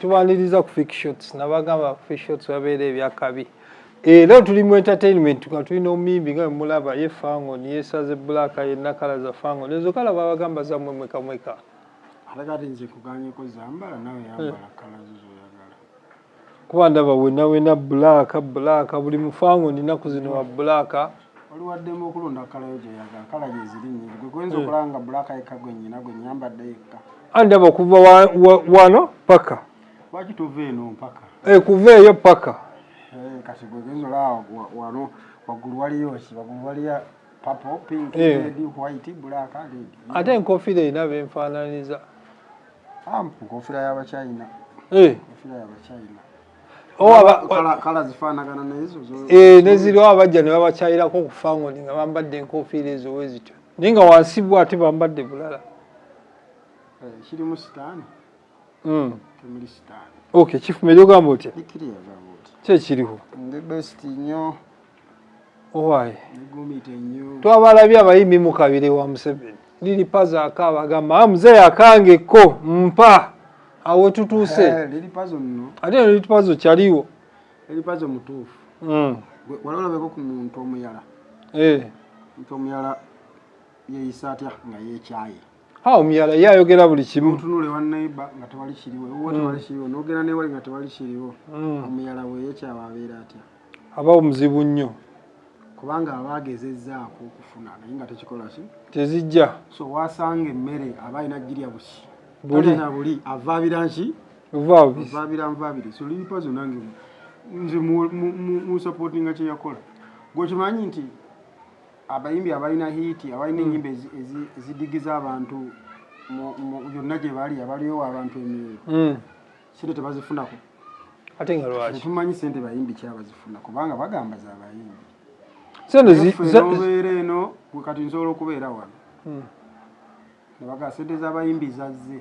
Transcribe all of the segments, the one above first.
tubaniriza ku fake shots nabagamba fake shots babeera ebyakabi leo tuli mu entertainment nga tulina omimbi nga mulaba ye fango ni yesaze black yenna kala za fango lezo kala babagamba za mweka alagati nze kuganye ko zambala nawe yambala kala zuzo yagala kuba ndaba wena black buli mufango nina kuzino wa black waliwaddemu okulonda kala yo gye yagala kala gye ziri nnyingi gwe gwenza okulanga black ayikagwe nyina gwe nyambadde yekka andaba kuva wano paka lwaki tuva eno mpaka kuva eyo paka kati gwe genza olaba wano waggulu waliyo ki waggulu waliya purple pink red white black red ate enkofiira erina benfaananiza nkofiira y'abachina kala zifaanagana nezo neziriwo abajja ne babakyayirako okufangoni nga bambadde enkofiira ezo wezityo naye nga wansi bw ate bambadde bulala kirimu sitaani temuli sitaani okay kifumere ogamba otya kyekiriho ndi best nnyo owaye negumite nnyo twabalabye abayimbi mu kabire wa Museveni liri paza akaba agamba muzeeyi akangeko mpa awe tutuuse liri pazo nno ate liri pazo kyaliwo liri pazo mutuufu walabeko ku muntu omuyala muntu omuyala yeeyisa atya nga yeekyaye omuyala ye ayogera buli kimu otunule wa neighbor nga tewali kiriwo tewali kiriwo n'ogenda newali nga tewali kiriwo omuyala weyeekyawa abeera atya aba omuzibu nnyo kubanga abagezezzaako okufuna naye nga tekikola ki tezijja so wasanga emmere aba alina girya busi buli avaabira nki avaabira so liripa zo nange nze musupportinga kye yakola gwekimanyi nti abayimbi abalina hiiti abalina ennyimba ezidigiza abantu byonna gye bali abaliwo abantu emyoyo sente tebazifunako ate nga lwaki tumanyi sente bayimbi kyabazifuna kubanga bagamba za bayimbi obeera eno kati nsobola okubeera wano nebagaa sente z'abayimbi zazze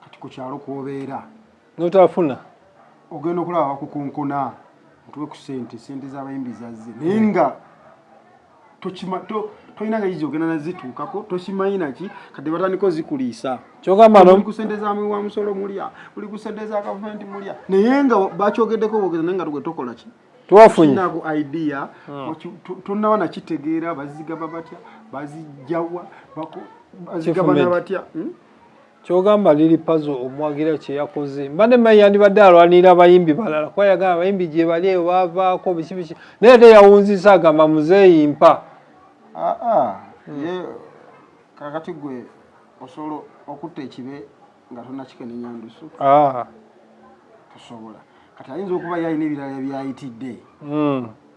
kati ku kyalo kwobeera notafuna ogenda okulaba bakukunkuna ntuwe ku sente z'abayimbi zazze naye nga tolina nga yizi ogenda nazituukako tokimanyi naki kati batandika ozikuliisa kyogambali ku sente wa musolo mulya buli ku sente za gavumenti mulya naye nga bakyogeddeko bogeza naye nga tugwe tokola ki twafunyenaku idea tonaba nakitegeera bazigaba batya bazijjawa bazigabana batya kyogamba liri pazo omwagira kye yakoze mbane mayandibadde alwanira abayimbi balala kwayagala abayimbi gye bali eyo baavaako biki naye te yawunzisa agamba muzeeyi mpa ye kakati gwe osobola okutta ekibe nga tonnakikenenya ndusu tosobola kati ayinza okuba yalina ebirala byayitidde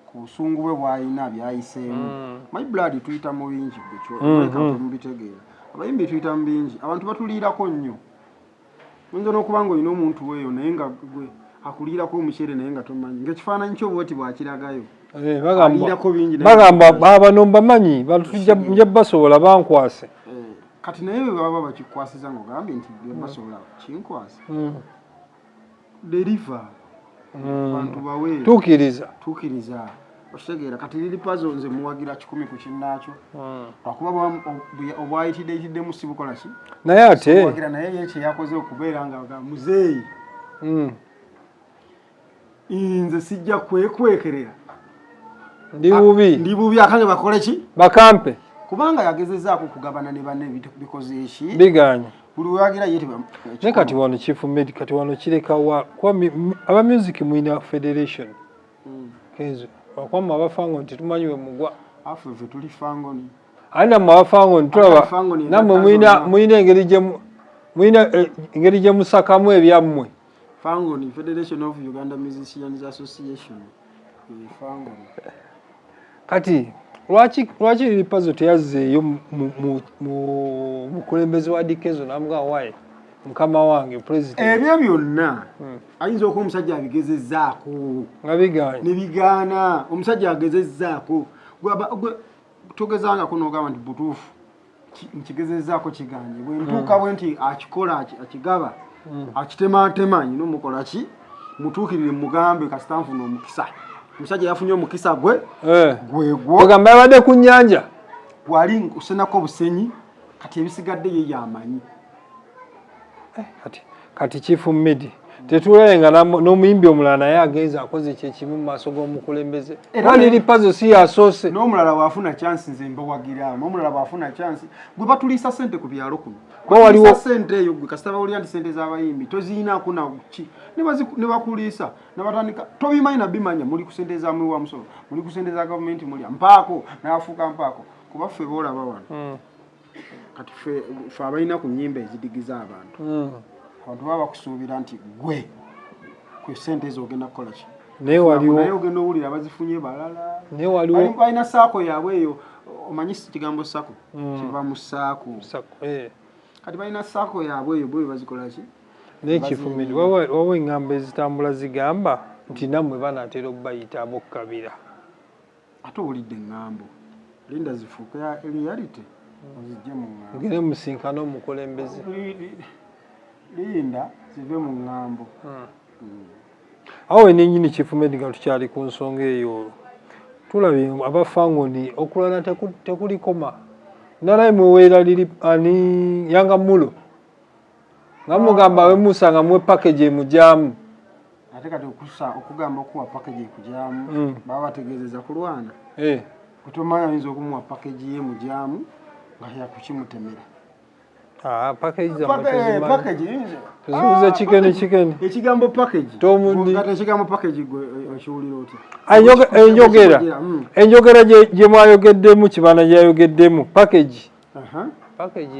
ku busungu bwe bwalina byayiseemu my blood tuyita mu bingi gwekyotemubitegeera abayimbi tuyita mu bingi abantu batuliirako nnyo oyinza n'okuba nga olina omuntu weeyo naye nga gwe akuliirako omuceere naye nga tomanyi ngaekifaananyi kyobwoti bwakiragayo bagamba bano mbamanyi nja basobola bankwase kati naye bwe baba bakikwasiza ngaogambye nti basobola kinkwase deriva bantu bawe tuukiriza okitegeera kati liri pazo nze muwagira 10 ku kinnaakyo lwakuba obwayitiddeyitiddemu si bukola ki naye ate naye ye kyeyakoze okubeera nga muzeeyi nze sijja kwekwekerera ndi bubi akange bakole ki bakampe kubanga yagezezzaako okugabana ne banne bikoze eki biganya buli wewagira ye ne kati wano chifu med kati wano kirekawa aba music mwina federation kezo wakwama abafango nti tumanyi we mugwa afe tuli fangoni aina mwafango ntulaba namwe mwina engeri gye musakamu ebyammwe fangoni Federation of Uganda Musicians Association fangoni kati lwaki lipazo teyazzeeyo mu mukulembeze wa dikezo namuga waye mukama wange president ebyo byonna ayinza okuba omusajja abigezezzaako nga biganya ne bigaana omusajja agezezzaako gwe togezangako n'ogamba nti butuufu nkigezezzaako kiganye bwe ntuuka bwe nti akikola akigaba akitematema nyina omukola ki mutuukirire mugambe kasita nfuna omukisa omusajja yafunye omukisa gwegwo ogamba yabadde ku nnyanja wali osenako obusenyi kati ebisigadde ye yamanyi kati Chief Medi tetulayenga n'omuyimbi omulala naye agenza akoze kyekimu mu maaso g'omukulembeze waliri pazo si yasoose n'omulala bw'afuna chance nze mbawagira n'omulala bw'afuna chance gwe batuliisa ssente ku byalo kuno waliwo ssente eyo gwe kasita bawulira nti ssente z'abayimbi toziinaako naki ne bakuliisa ne batandika tobimanyi na bimanya muli ku ssente za mwi wa musolo muli ku ssente za gavumenti mulya mpaako n'afuuka mpaako kuba ffe boolaba wano kati ffe abalina ku nnyimba ezidigiza abantu abantu baba bakusuubira nti gwe kwe ssente ezo ogenda kukola ki naye waliwo naye ogenda owulira bazifunye balala naye waliwo balina saako yaabwe eyo omanyi kigambo saako kiva mu saako kati balina saako yaabwe eyo bwe bazikola ki naye kifumiri waliwo eŋŋambo ezitambula zigamba nti nammwe banaatera okubayita abokkabira ate owulidde eŋŋambo linda zifuuke reality ozijje mu ŋŋambo ngere musinkana omukulembeze linda zive mu ŋŋambo awo nenyini kifumedi nga tukyali ku nsonga eyo tulabye abafangoni okulwana tekulikoma nalaye muweera liri ani yanga mulo nga mugamba wemusanga muwe package emujaamu ate kati okugamba okuwa package ekujaamu baba bategeezeza kulwana kutomanya ayinza okumuwa package yemujaamu nga yakukimutemera tuzuuza kikene ekigambo package tomundi ekigambo package gwe okiwulira otya enjogera gye mwayogeddemu kibana gyayogeddemu package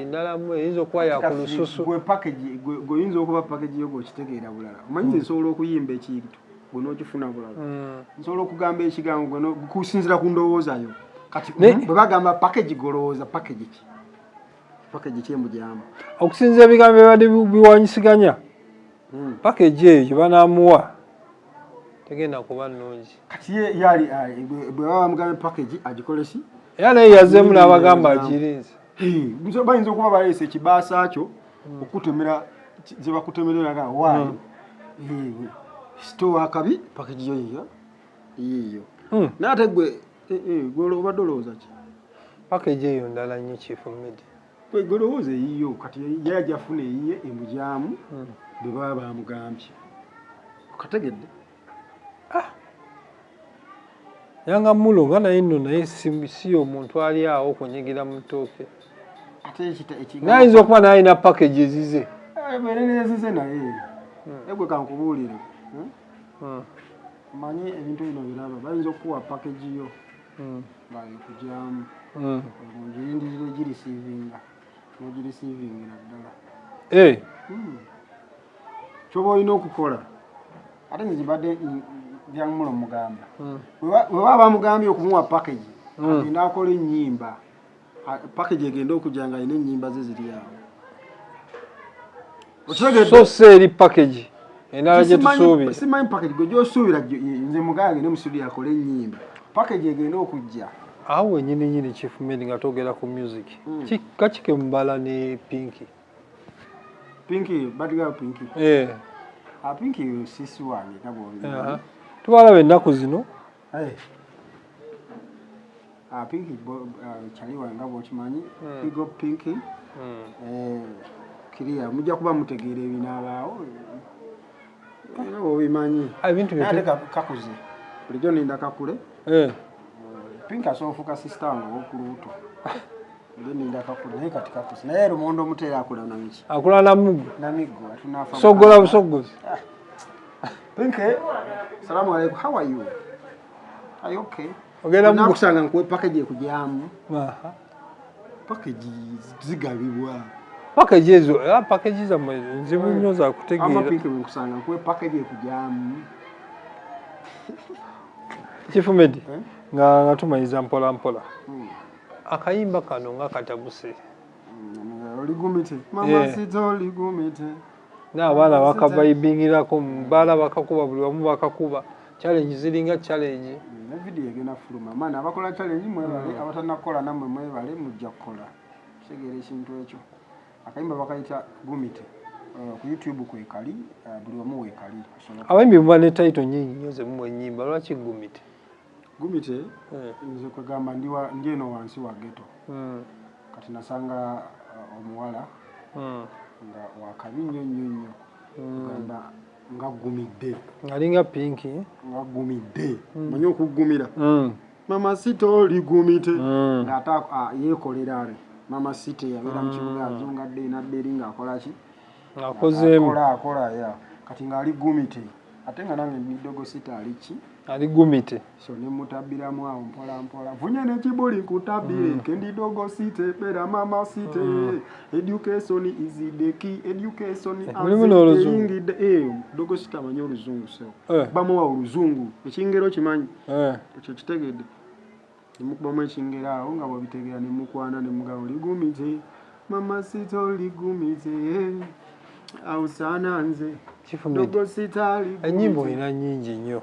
ndalamu eyinza okuba yakulususu gwe package gwe oyinza okuba package yo gwekitegeera bulala omanyi nsobola okuyimba ekintu gwe n'okifuna bulala nsobola okugamba ekigambo gwe kusinzira ku ndowoozayo kati bwe bagamba package golowooza package ki package kyemujaamu okusinza ebigambo ebibadde biwanyisiganya package eyo banaamuwa tegenda kuba nnungi kati yali bwe baba bamugambe package agikolesi era naye yazeemu n'abagamba agirinze bayinza okuba baleese ekibaasa kyo okutemera ze bakutemereraga waayo sitowa akabi package yo yiyo naye ate gwe obadde olowooza ki package eyo ndala nnyo Chief Medi gwelowooza eyiyo kati yajafuna eyiye emujaamu bwe baba bamugambye okategedde yanga mulo nga naye nno naye si omuntu ali awo okunyigira mu ttooke nayinza okuba nayina package ezize ezize naye egwe kankubuulire manyi ebintu bino biraba bayinza okuwa package yo bayekujaamu ngirindirire girisiivinga nogirisiivingira ddala kyoba olina okukola ate nezibadde byamulo mugamba bwe baba bamugambye okumuwa package agenda akola ennyimba package egenda okujja nga alina ennyimba ze ziri awo so seeri package endala gye tusuubira simanyi package gwe gyosuubira nze mugaya agende mu studio akole ennyimba package egenda okujja awo wenyini Chief Medi nga twogera ku music kakike mubala ne Pinky badiga Pinky Pinky sisi wange nabwo tubalaba ennaku zino Pinky kyali wange nga bw'okimanyi pigo Pinky kiriya mujja kuba mutegeera ebinaabaawo era obimanyi ate kakuze bulijjo ninda kakule Pinky asobola ofuuka sisita wange ow'okulubuto ninda kakule naye kati kakuze naye lumonde omuteera akula namiki akula namiggo atunafa sogola busogozi Pinky salamu alaikum how are you are you okay ogenda nakusanga nkuwe package ekujaamu package zigabibwa package ezo package zammwe nzibu nnyo za kutegeera ama Pinky nkusanga nkuwe package ekujaamu Chief Medi nga tumayiza mpola mpola akayimba kano nga katabuse oligumite mama sito oligumite n'abaana bakabayibingirako mubala bakakuba buli wamu bakakuba challenge ziringa challenge ne video egena fuluma maana abakola challenge mwebale abatanakola namwe mwebale mujja kukola kitegeera ekintu ekyo akayimba bakayita gumite ku YouTube kwekali buli wamu wekali abayimbi muba ne title nyingi nyoze mumwe nyimba lwaki gumite nze kwegamba ndi eno wansi wa ghetto kati nasanga omuwala nga wakabi nnyo gamba nga gumidde alinga pinki nga gumidde manyi okugumira mama site oli gumite ng'ata yeekolera ale mama site yabeera mu kibuga azungadde nadde eri ng'akola ki akozeemu akola ya kati ng'ali gumite ate nga nange middogo site ali ki ali gumite so ne mutabbiramu awo mpola mpola vunye n'ekibuli nkutabbire kendidogo site pera mama site education is the key education as dogo site amanyi oluzungu so bamuwa oluzungu ekingero kimanyi ekyo kitegedde nemukubamu ekingero awo nga bwebitegeera nemukwana nemugaa oligumite mama site oligumite awusaana nze dogo site aligumite enyimbo ina nyingi nnyo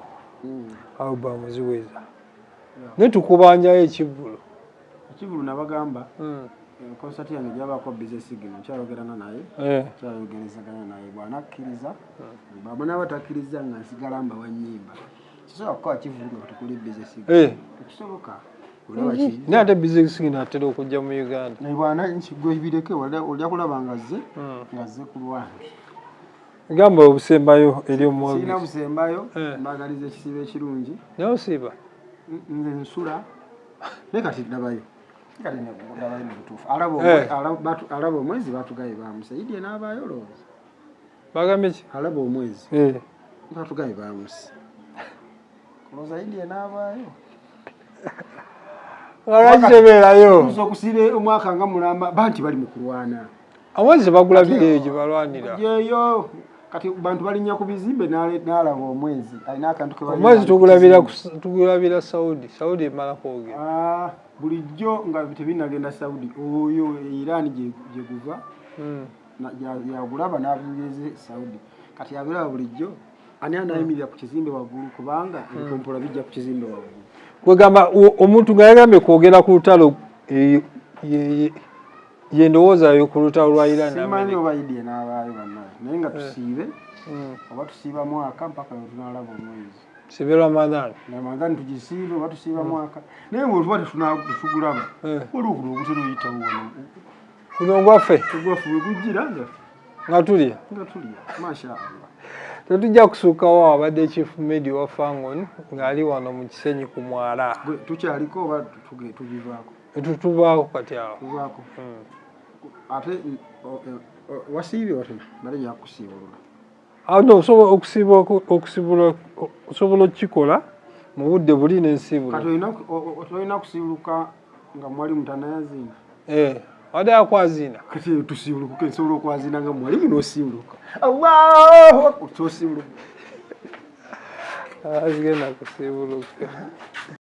albamu ziweza netukubanjayo ekivvulu nabagamba konsati yange gyabako bizinesi gino nkyayogerana naye kyayogerezagana naye bwanakkiriza bwanaabatakkiriza nga nsigala mbawa nnyimba kisobola kukola kivulu nga tukuli bizinesi gino tekisoboka naye ate bizinesi gino atera okujja mu Uganda bwana gwe bireke olya kulaba nga zze ku lwange gamba obusembayo eri omwogezi sirina busembayo mbagaliza ekisiibo ekirungi naye osiiba nze nsula naye kati ndabayo mubutuufu alaba omwezi batugaye bamuse idye n'abaayo olowooza bagambye ki alaba omwezi batugaye bamuse olowooza idye n'abaayo olwakitebeerayo okusiiba omwaka nga mulamba banti bali mu kulwana amwezi bagulabireyo gye balwanira yeyo kati bantu balinnya ku bizimbe n'alaba omwezi alina akantu omwezi tugulabira Saudi emala kwogera bulijjo nga tebinagenda Saudi oyo Iran gye guva yagulaba n'abuyeze Saudi kati yabiraba bulijjo ani anayimirira ku kizimbe waggulu kubanga ebipompola bijja ku kizimbe waggulu kwegamba omuntu nga yagambye kwogera ku lutalo yendowoozayo ku lutalo lwa Iran simanyi oba idye n'abaayo bannaye naye nga tusiibe oba tusiiba mwaka mpaka wetunalaba omwezi sibe Ramadhan tugisiibe oba tusiiba mwaka naye bwetuba tetugulaba waliwo kuno ogutera oyitawo wano kuno gwaffe wegujjira nga tulya mashaallah tetujja kusukkawo abadde chief media wa Fangon ng'ali wano mu Kisenyi ku mwala tukyaliko oba tugivaako tutuvaako kati awo tuvaako ate wasiibye watona nale nyakusiibulula no okusiibula osobola okukikola mu budde buli n'ensiibula kati olina kusiibuluka nga mwali mutanayaziina wadde akwazina kati tusiibulukuka nsobola okwazina nga mwali munoosiibuluka Allahu akbar tosiibuluka azigenda kusiibuluka